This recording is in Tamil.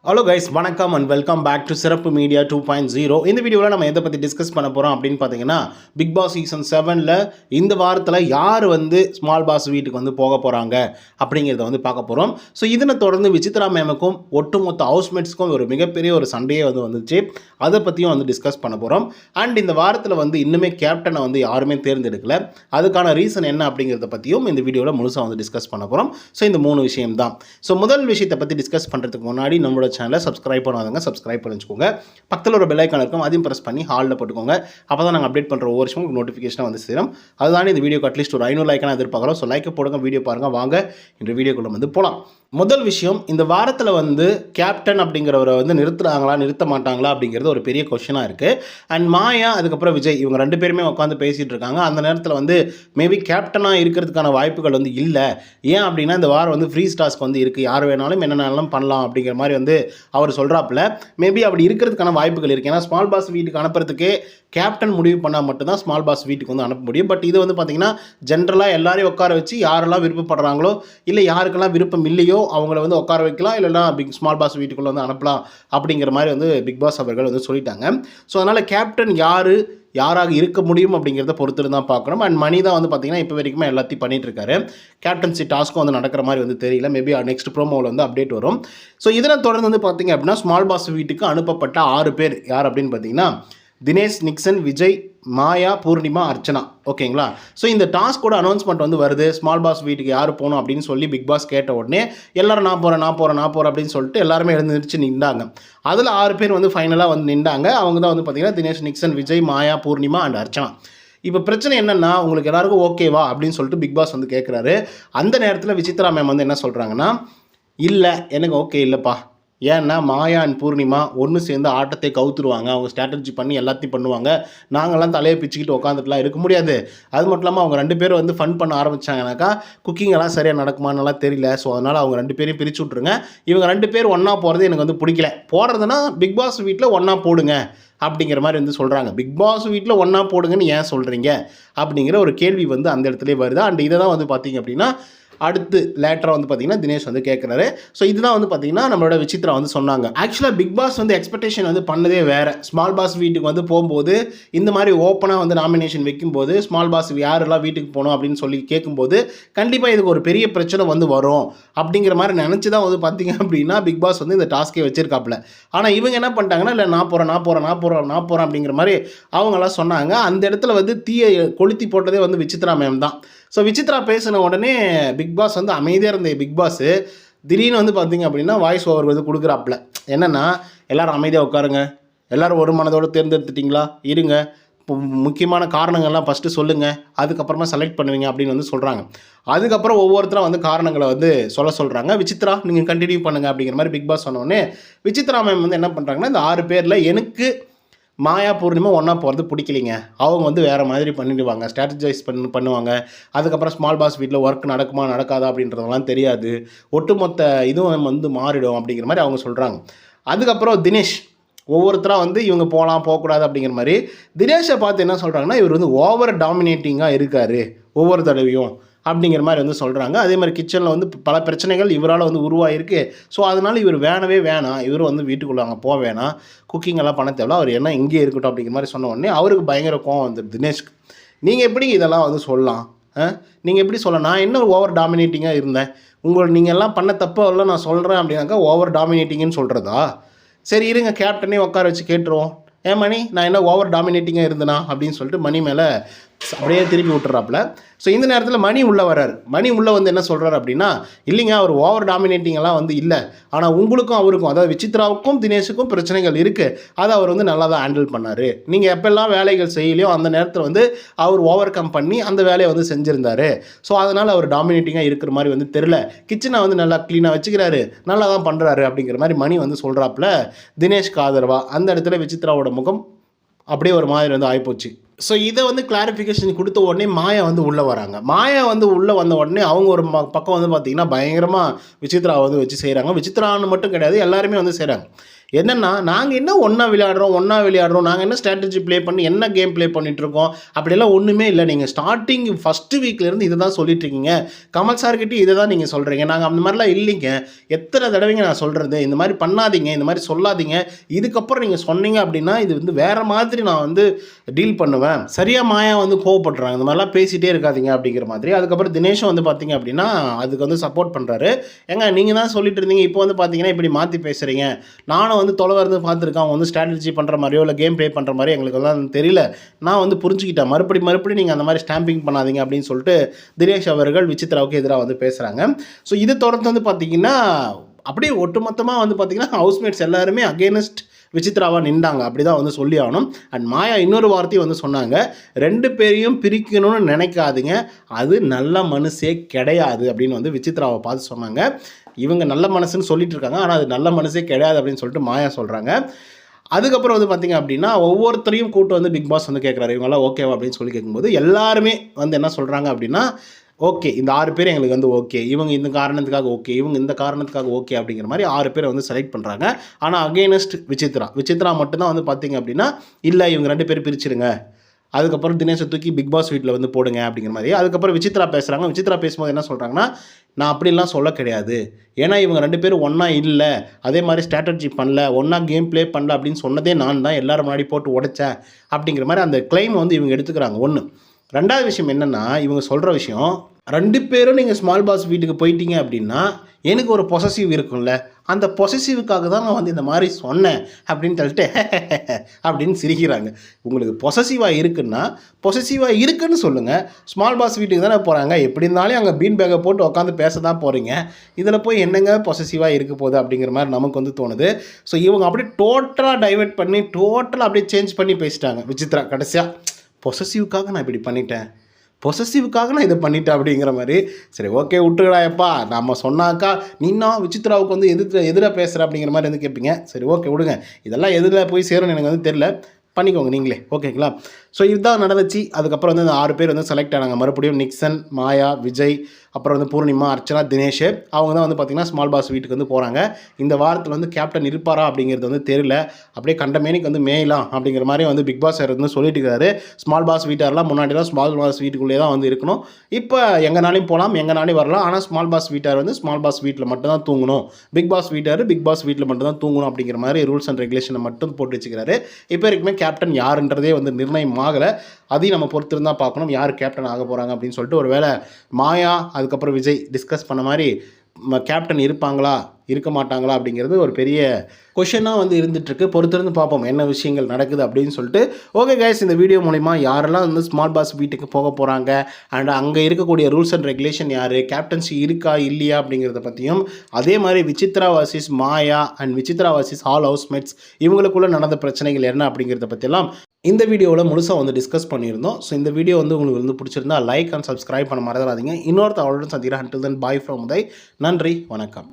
ஹலோ கைஸ், வணக்கம் அண்ட் வெல்கம் பேக் டு சிறப்பு மீடியா 2.0. இந்த வீடியோவில் நம்ம எதை பற்றி டிஸ்கஸ் பண்ண போகிறோம் அப்படின்னு பார்த்தீங்கன்னா, பிக் பாஸ் சீசன் 7ல் இந்த வாரத்தில் யார் ஸ்மால் பாஸ் வீட்டுக்கு போக போகிறாங்க அப்படிங்கிறத பார்க்க போகிறோம். ஸோ இதனை தொடர்ந்து விசித்ரா மேமுக்கும் ஒட்டுமொத்த ஹவுஸ்மேட்ஸ்க்கும் ஒரு மிகப்பெரிய ஒரு சண்டையே வந்துச்சு. அதை பற்றியும் டிஸ்கஸ் பண்ண போகிறோம். அண்ட் இந்த வாரத்தில் இன்னுமே கேப்டனை யாருமே தேர்ந்தெடுக்கல. அதுக்கான ரீசன் என்ன அப்படிங்கிறத பற்றியும் இந்த வீடியோவில் முழுசாக டிஸ்கஸ் பண்ண போகிறோம். ஸோ இந்த 3 விஷயம் தான். ஸோ முதல் விஷயத்தை பற்றி டிஸ்கஸ் பண்ணுறதுக்கு முன்னாடி நம்மளோட சேனலை சப்ஸ்கிரைப் பண்ணாதவங்க சப்ஸ்கிரைப் பண்ணி வச்சுக்கோங்க. பக்கத்தில் ஒரு பெல் ஐக்கான் இருக்கும், அதையும் ப்ரெஸ் பண்ணி ஹாலில் போட்டுக்கோங்க. அப்போ தான் நாங்கள் அப்டேட் பண்ணுற ஒவ்வொரு விஷயமும் நோட்டிஃபிகேஷனாக சேரும். அதுதான் இந்த வீடியோக்கு அட்லீஸ்ட் ஒரு 500 லைக்கான எதிர்பார்க்குறோம். ஸோ லைக்கை போடுங்க, வீடியோ பாருங்கள். வாங்க இந்த வீடியோக்குள்ளே போகலாம். முதல் விஷயம், இந்த வாரத்தில் கேப்டன் அப்படிங்கிறவரை நிறுத்துறாங்களா நிறுத்த மாட்டாங்களா அப்படிங்கிறது ஒரு பெரிய கொஸ்டினாக இருக்குது. அண்ட் மாயா அதுக்கப்புறம் விஜய் இவங்க 2 பேருமே உட்காந்து பேசிகிட்டு இருக்காங்க. அந்த நேரத்தில் மேபி கேப்டனாக இருக்கிறதுக்கான வாய்ப்புகள் இல்லை. ஏன் அப்படின்னா இந்த வாரம் ஃப்ரீ டாஸ்க் இருக்குது, யார் வேணாலும் என்னென்னாலும் பண்ணலாம் அப்படிங்கிற மாதிரி அவர் சொல்கிறாப்புல. மேபி அப்படி இருக்கிறதுக்கான வாய்ப்புகள் இருக்குது. ஏன்னா ஸ்மால் பாஸ் வீட்டுக்கு அனுப்புறதுக்கே கேப்டன் முடிவு பண்ணால் மட்டும்தான் ஸ்மால் பாஸ் வீட்டுக்கு அனுப்ப முடியும். பட் இது பார்த்தீங்கன்னா ஜென்ரலாக எல்லாரையும் உட்கார வச்சு யாரெல்லாம் விருப்பப்படுறாங்களோ இல்லை யாருக்கெல்லாம் விருப்பம் இல்லையோ அவங்கள உட்கார வைக்கலாம், இல்லைனா ஸ்மால் பாஸ் வீட்டுக்குள்ளே அனுப்பலாம் அப்படிங்கிற மாதிரி பிக் பாஸ் அவர்கள் சொல்லிட்டாங்க. ஸோ அதனால் கேப்டன் யாராக இருக்க முடியும் அப்படிங்கிறத பொறுத்து தான் பார்க்கணும். அண்ட் மணி தான் பார்த்தீங்கன்னா இப்போ வரைக்குமே எல்லாத்தையும் பண்ணிட்டு இருக்காரு. கேப்டன்சி டாஸ்க்கும் நடக்கிற மாதிரி தெரியல. மேபி நெக்ஸ்ட் ப்ரோமோவில் அப்டேட் வரும். ஸோ இதனை தொடர்ந்து பார்த்தீங்க அப்படின்னா ஸ்மால் பாஸ் வீட்டுக்கு அனுப்பப்பட்ட 6 பேர் யார் அப்படின்னு பார்த்தீங்கன்னா தினேஷ், நிக்சன், விஜய், மாயா, பூர்ணிமா, அர்ச்சனா. ஓகேங்களா? ஸோ இந்த டாஸ்கோட அனௌன்ஸ்மெண்ட் வருது. ஸ்மால் பாஸ் வீட்டுக்கு யார் போகணும் அப்படின்னு சொல்லி பிக் பாஸ் கேட்ட உடனே எல்லாரும் நான் போகிறேன் அப்படின்னு சொல்லிட்டு எல்லாருமே எழுந்துருச்சு நின்றாங்க. அதில் 6 பேர் ஃபைனலாக நின்றாங்க. அவங்க தான் பார்த்தீங்கன்னா தினேஷ், நிக்சன், விஜய், மாயா, பூர்ணிமா அண்ட் அர்ச்சனா. இப்போ பிரச்சனை என்னென்னா, உங்களுக்கு எல்லாருக்கும் ஓகேவா அப்படின்னு சொல்லிட்டு பிக் பாஸ் கேட்குறாரு. அந்த நேரத்தில் விசித்ரா மேம் என்ன சொல்கிறாங்கன்னா, இல்லை எனக்கு ஓகே இல்லைப்பா. ஏன்னா மாயா அண்ட் பூர்ணிமா ஒன்று சேர்ந்து ஆட்டத்தை கவுத்துருவாங்க. அவங்க ஸ்ட்ராட்டஜி பண்ணி எல்லாத்தையும் பண்ணுவாங்க. நாங்கள்லாம் தலையை பிச்சுக்கிட்டு உட்காந்துட்டுலாம் இருக்க முடியாது. அது மட்டும் இல்லாமல் அவங்க 2 பேரும் ஃபன் பண்ண ஆரம்பித்தாங்கனாக்கா குக்கிங்கெல்லாம் சரியாக நடக்குமானலாம் தெரியல. ஸோ அதனால் அவங்க 2 பேரையும் பிரித்து விட்ருங்க. இவங்க 2 பேர் ஒன்றா போகிறது எனக்கு பிடிக்கல. போடுறதுன்னா பிக் பாஸ் வீட்டில் ஒன்றா போடுங்க அப்படிங்கிற மாதிரி சொல்கிறாங்க. பிக் பாஸ் வீட்டில் ஒன்றா போடுங்கன்னு ஏன் சொல்கிறீங்க அப்படிங்கிற ஒரு கேள்வி அந்த இடத்துலேயே வருது. அண்ட் இதை தான் பார்த்தீங்க அப்படின்னா அடுத்து லேட்டராக பார்த்தீங்கன்னா தினேஷ் கேட்குறாரு. ஸோ இதுதான் பார்த்தீங்கன்னா நம்மளோட விசித்ரா சொன்னாங்க. ஆக்சுவலாக பிக் பாஸ் எக்ஸ்பெக்டேஷன் பண்ணதே வேறு. ஸ்மால் பாஸ் வீட்டுக்கு போகும்போது இந்த மாதிரி ஓப்பனாக நாமினேஷன் வைக்கும்போது ஸ்மால் பாஸ் யாரெல்லாம் வீட்டுக்கு போகணும் அப்படின்னு சொல்லி கேட்கும்போது கண்டிப்பாக இதுக்கு ஒரு பெரிய பிரச்சனை வரும் அப்படிங்கிற மாதிரி நினச்சி தான் பார்த்தீங்க அப்படின்னா பிக் பாஸ் இந்த டாஸ்க்கே வச்சிருக்காப்புல. ஆனால் இவங்க என்ன பண்ணிட்டாங்கன்னா, இல்லை நான் போகிறேன் அப்படிங்கிற மாதிரி அவங்களாம் சொன்னாங்க. அந்த இடத்துல தீயை கொளுத்தி போட்டதே விசித்ரா மேம் தான். ஸோ விசித்ரா பேசின உடனே பிக் பாஸ் அமைதியாக இருந்த பிக் பாஸ் திடீர்னு பார்த்தீங்க அப்படின்னா வாய்ஸ் ஓவர் கொடுக்குறாப்புல. என்னென்னா, எல்லோரும் அமைதியாக உட்காருங்க, எல்லோரும் ஒரு மனதோடு தேர்ந்தெடுத்துட்டிங்களா, இருங்க, முக்கியமான காரணங்கள்லாம் ஃபஸ்ட்டு சொல்லுங்கள், அதுக்கப்புறமா செலக்ட் பண்ணுவீங்க அப்படின்னு சொல்கிறாங்க. அதுக்கப்புறம் ஒவ்வொருத்தரும் காரணங்களை சொல்கிறாங்க. விசித்ரா நீங்கள் கண்டினியூ பண்ணுங்கள் அப்படிங்கிற மாதிரி பிக் பாஸ் சொன்னோடனே விசித்ரா மேம் என்ன பண்ணுறாங்கன்னா, இந்த 6 பேரில் எனக்கு மாயா, பூர்ணிமா ஒன்றா போகிறது பிடிக்கலிங்க. அவங்க வேறு மாதிரி பண்ணிடுவாங்க, ஸ்ட்ராட்டஜைஸ் பண்ணுவாங்க. அதுக்கப்புறம் ஸ்மால் பாஸ் வீட்டில் ஒர்க் நடக்குமா நடக்காதா அப்படின்றதெல்லாம் தெரியாது. ஒட்டுமொத்த இதுவும் மாறிடும் அப்படிங்கிற மாதிரி அவங்க சொல்கிறாங்க. அதுக்கப்புறம் தினேஷ் ஒவ்வொருத்தராக இவங்க போகலாம் போகக்கூடாது அப்படிங்கிற மாதிரி தினேஷை பார்த்து என்ன சொல்கிறாங்கன்னா, இவர் ஓவர் டாமினேட்டிங்காக இருக்கார் ஒவ்வொரு தடவையும் அப்படிங்கிற மாதிரி சொல்கிறாங்க. அதே மாதிரி கிச்சனில் பல பிரச்சனைகள் இவரால் உருவாகிருக்கு. ஸோ அதனால் இவர் வேணாம், இவர் வீட்டுக்குள்ளே அங்கே போக வேணாம், குக்கிங்கெல்லாம் பண்ண தேவையில்ல, அவர் என்ன இங்கே இருக்கட்டும் அப்படிங்கிற மாதிரி சொன்ன உடனே அவருக்கு பயங்கர கோவம் வந்துடுது தினேஷ்க்கு. நீங்கள் எப்படி இதெல்லாம் சொல்லலாம்? நீங்கள் எப்படி சொல்லலாம்? நான் என்ன ஓவர் டாமினேட்டிங்காக இருந்தேன்? நீங்கள் எல்லாம் பண்ண தப்பெல்லாம் நான் சொல்கிறேன் அப்படின்னாக்கா ஓவர் டாமினேட்டிங்னு சொல்கிறதா? சரி இருங்க, கேப்டனே உட்கார வச்சு கேட்டுருவோம். ஏன் மணி, நான் என்ன ஓவர் டாமினேட்டிங்காக இருந்தேனா அப்படின்னு சொல்லிட்டு மணி மேலே அப்படியே திருப்பி விட்டுறாப்புல. ஸோ இந்த நேரத்தில் மணி உள்ளே வர்றாரு. மணி உள்ளே என்ன சொல்கிறார் அப்படின்னா, இல்லைங்க அவர் ஓவர் டாமினேட்டிங்கெல்லாம் இல்லை, ஆனால் உங்களுக்கும் அவருக்கும், அதாவது விசித்ராவுக்கும் தினேஷுக்கும் பிரச்சனைகள் இருக்குது. அதை அவர் நல்லா தான் ஹேண்டில் பண்ணார். நீங்கள் எப்பெல்லாம் வேலைகள் செய்யலையோ அந்த நேரத்தில் அவர் ஓவர் கம் பண்ணி அந்த வேலையை செஞ்சுருந்தார். ஸோ அதனால் அவர் டாமினேட்டிங்காக இருக்கிற மாதிரி தெரில. கிச்சனை நல்லா க்ளீனாக வச்சுக்கிறாரு, நல்லா தான் பண்ணுறாரு அப்படிங்கிற மாதிரி மணி சொல்கிறாப்புல தினேஷ்க்கு ஆதரவா. அந்த இடத்துல விசித்ராவோட முகம் அப்படியே ஒரு மாதிரி ஆகிப்போச்சு. ஸோ இதை கிளாரிஃபிகேஷன் கொடுத்த உடனே மாயா உள்ளே வராங்க. மாயா உள்ளே வந்த உடனே அவங்க ஒரு பக்கம் பார்த்திங்கன்னா பயங்கரமாக விசித்ரா வச்சு செய்கிறாங்க. விசித்ரான்னு மட்டும் கிடையாது, எல்லாருமே செய்கிறாங்க. என்னென்னா நாங்கள் என்ன ஒன்றா விளையாடுறோம் நாங்கள் என்ன ஸ்ட்ராட்டஜி ப்ளே பண்ணி என்ன கேம் ப்ளே பண்ணிகிட்ருக்கோம் அப்படியெல்லாம் ஒன்றுமே இல்லை. நீங்கள் ஸ்டார்டிங் ஃபஸ்ட்டு வீக்லேருந்து இதை தான் சொல்லிட்டுருக்கீங்க. கமல் சார்கிட்டே இதை தான் நீங்கள் சொல்கிறீங்க. நாங்கள் அந்த மாதிரிலாம் இல்லைங்க. எத்தனை தடவைங்க நான் சொல்கிறது, இந்த மாதிரி பண்ணாதீங்க, இந்த மாதிரி சொல்லாதீங்க. இதுக்கப்புறம் நீங்கள் சொன்னீங்க அப்படின்னா இது வந்து வேறு மாதிரி நான் வந்து டீல் பண்ணுவேன். சரியாக மாயா வந்து கோவப்படுறாங்க, இந்த மாதிரிலாம் பேசிகிட்டே இருக்காதீங்க அப்படிங்கிற மாதிரி. அதுக்கப்புறம் தினேஷும் வந்து பார்த்தீங்க அப்படின்னா அதுக்கு வந்து சப்போர்ட் பண்ணுறாரு. ஏங்க நீங்கள் தான் சொல்லிட்டு இருந்தீங்க, இப்போ வந்து பார்த்தீங்கன்னா இப்படி மாற்றி பேசுகிறீங்க. நானும் வந்து தொலைவா இருந்து பார்த்துருக்கேன். அவங்க வந்து ஸ்ட்ராட்டஜி பண்ணுற மாதிரியோ இல்லை கேம் ப்ளே பண்ணுற மாதிரி எங்களுக்கெல்லாம் தெரியல. நான் வந்து புரிஞ்சுக்கிட்டேன். மறுபடியும் நீங்கள் அந்த மாதிரி ஸ்டாம்பிங் பண்ணாதீங்க அப்படின்னு சொல்லிட்டு தினேஷ் அவர்கள் விசித்ராவுக்கு எதிராக வந்து பேசுகிறாங்க. ஸோ இது தொடர்ந்து வந்து பார்த்தீங்கன்னா அப்படியே ஒட்டுமொத்தமாக வந்து பார்த்தீங்கன்னா ஹவுஸ்மேட்ஸ் எல்லாருமே அகேனஸ்ட் விசித்ராவாக நின்றாங்க. அப்படி தான் வந்து சொல்லி ஆகணும். அண்ட் மாயா இன்னொரு வார்த்தையும் வந்து சொன்னாங்க, 2 பேரையும் பிரிக்கணும்னு நினைக்காதீங்க, அது நல்ல மனசே கிடையாது அப்படின்னு வந்து விசித்ராவை பார்த்து சொன்னாங்க. இவங்க நல்ல மனசுன்னு சொல்லிட்டு இருக்காங்க, ஆனால் அது நல்ல மனசே கிடையாது அப்படின்னு சொல்லிட்டு மாயா சொல்கிறாங்க. அதுக்கப்புறம் வந்து பார்த்திங்க அப்படின்னா ஒவ்வொருத்தரையும் கூட்டு வந்து பிக் பாஸ் வந்து கேட்குறாரு, இவங்கெல்லாம் ஓகேவா அப்படின்னு சொல்லி கேட்கும்போது எல்லாருமே வந்து என்ன சொல்கிறாங்க அப்படின்னா, ஓகே இந்த 6 பேர் எங்களுக்கு வந்து ஓகே, இவங்க இந்த காரணத்துக்காக ஓகே, இவங்க இந்த காரணத்துக்காக ஓகே அப்படிங்கிற மாதிரி 6 பேரை வந்து செலக்ட் பண்ணுறாங்க. ஆனால் அகெயின்ஸ்ட் விசித்ரா மட்டும்தான் வந்து பார்த்திங்க அப்படின்னா இல்லை இவங்க 2 பேர் பிரிச்சுடுங்க, அதுக்கப்புறம் தினேஷை தூக்கி பிக் பாஸ் வீட்டில் வந்து போடுங்க அப்படிங்கிற மாதிரி. அதுக்கப்புறம் விசித்ரா பேசுகிறாங்க. விசித்ரா பேசும்போது என்ன சொல்கிறாங்கன்னா, நான் அப்படிலாம் சொல்ல கிடையாது, ஏன்னா இவங்க 2 பேரும் ஒன்றா இல்லை, அதே மாதிரி ஸ்ட்ராட்டஜி பண்ணல, ஒன்றா கேம் ப்ளே பண்ணல அப்படின்னு சொன்னதே நான் தான், எல்லோரும் முன்னாடி போட்டு உடைச்சேன் அப்படிங்கிற மாதிரி அந்த கிளைம் வந்து இவங்க எடுத்துக்கிறாங்க. ஒன்று. ரெண்டாவது விஷயம் என்னென்னா, இவங்க சொல்கிற விஷயம், 2 பேரும் நீங்கள் ஸ்மால் பாஸ் வீட்டுக்கு போயிட்டீங்க அப்படின்னா எனக்கு ஒரு பொசசிவ் இருக்கும்ல, அந்த பொசசிவுக்காக தான் நான் வந்து இந்த மாதிரி சொன்னேன் அப்படின்னு சொல்லிட்டு அப்படின்னு சிரிக்கிறாங்க. உங்களுக்கு பொசசிவாக இருக்குன்னு சொல்லுங்கள். ஸ்மால் பாஸ் வீட்டுக்கு தானே போகிறாங்க, எப்படி இருந்தாலும் அங்கே பீன் பேக்கை போட்டு உட்காந்து பேச தான் போகிறீங்க, இதில் போய் என்னங்க பொசசிவாக இருக்க போகுது அப்படிங்கிற மாதிரி நமக்கு வந்து தோணுது. ஸோ இவங்க அப்படியே டோட்டலாக டைவெர்ட் பண்ணி டோட்டலாக அப்படியே சேஞ்ச் பண்ணி பேசிட்டாங்க விசித்ரா. கடைசியாக பொசசிவுக்காக நான் இப்படி பண்ணிட்டேன், பொசசிவுக்காக நான் இதை பண்ணிட்டேன் அப்படிங்கிற மாதிரி. சரி ஓகே விட்டுக்கடாயப்பா, நம்ம சொன்னாக்கா நீனா விசித்ராவுக்கு வந்து எதிராக பேசுகிற அப்படிங்கிற மாதிரி வந்து கேட்பீங்க. சரி ஓகே விடுங்க, இதெல்லாம் எதில் போய் சேரும்னு எனக்கு வந்து தெரில, பண்ணிக்கோங்க நீங்களே, ஓகேங்களா. ஸோ இதுதான் நடந்துச்சு. அதுக்கப்புறம் வந்து இந்த 6 பேர் வந்து செலக்ட் ஆனாங்க. மறுபடியும் நிக்சன், மாயா, விஜய், அப்புறம் வந்து பூர்ணிமா, அர்ச்சனா, தினேஷ், அவங்க தான் வந்து பார்த்திங்கன்னா ஸ்மால் பாஸ் வீட்டுக்கு வந்து போகிறாங்க. இந்த வாரத்தில் வந்து கேப்டன் இருப்பாரா அப்படிங்கிறது வந்து தெரியல. அப்படியே கண்டமேனிக்கு வந்து மேயலாம் அப்படிங்கிற மாதிரி வந்து பிக் பாஸ் வந்து சொல்லிட்டு இருக்காரு. ஸ்மால் பாஸ் வீட்டாரெலாம் முன்னாடிலாம் ஸ்மால் பாஸ் வீட்டுக்குள்ளே தான் வந்து இருக்கணும், இப்போ எங்கேனாலையும் போகலாம், எங்கேனாலையும் வரலாம். ஆனால் ஸ்மால் பாஸ் வீட்டார் வந்து ஸ்மால் பாஸ் வீட்டில் மட்டும் தான் தூங்கணும், பிக் பாஸ் வீட்டில் மட்டும் தான் தூங்கணும் அப்படிங்கிற மாதிரி ரூல்ஸ் அண்ட் ரெகுலேஷனை மட்டும் போட்டு வச்சுக்கிறாரு. இப்போ வரைக்குமே கேப்டன் யாருன்றதே வந்து நிர்ணயம் ஆகலை. அதையும் நம்ம பொறுத்திருந்தா பார்க்கணும் யார் கேப்டன் ஆக போகிறாங்க அப்படின்னு சொல்லிட்டு. ஒரு வேளை மாயா அதுக்கப்புறம் விஜய் டிஸ்கஸ் பண்ண மாதிரி கேப்டன் இருப்பாங்களா இருக்க மாட்டாங்களா அப்படிங்கிறது ஒரு பெரிய கொஷனாக வந்து இருந்துகிட்ருக்கு. பொறுத்திருந்து பார்ப்போம் என்ன விஷயங்கள் நடக்குது அப்படின்னு சொல்லிட்டு. ஓகே கைஸ், இந்த வீடியோ மூலிமா யாரெல்லாம் வந்து ஸ்மால் பாஸ் வீட்டுக்கு போக போகிறாங்க அண்ட் அங்கே இருக்கக்கூடிய ரூல்ஸ் அண்ட் ரெகுலேஷன் யார், கேப்டன்சி இருக்கா இல்லையா அப்படிங்கிறத பற்றியும், அதே மாதிரி Vichitra versus Maya and Vichitra versus all housemates இவங்களுக்குள்ளே நடந்த பிரச்சனைகள் என்ன அப்படிங்கிறத பற்றியெல்லாம் இந்த வீடியோவில் முழுசாக வந்து டிஸ்கஸ் பண்ணியிருந்தோம். ஸோ இந்த வீடியோ வந்து உங்களுக்கு வந்து பிடிச்சிருந்தா லைக் அண்ட் சப்ஸ்கிரைப் பண்ண மறந்துடாதீங்க. இன்னொருத்த அவளுடன் சந்திக்கிறேன். until then bye from Uday. நன்றி, வணக்கம்.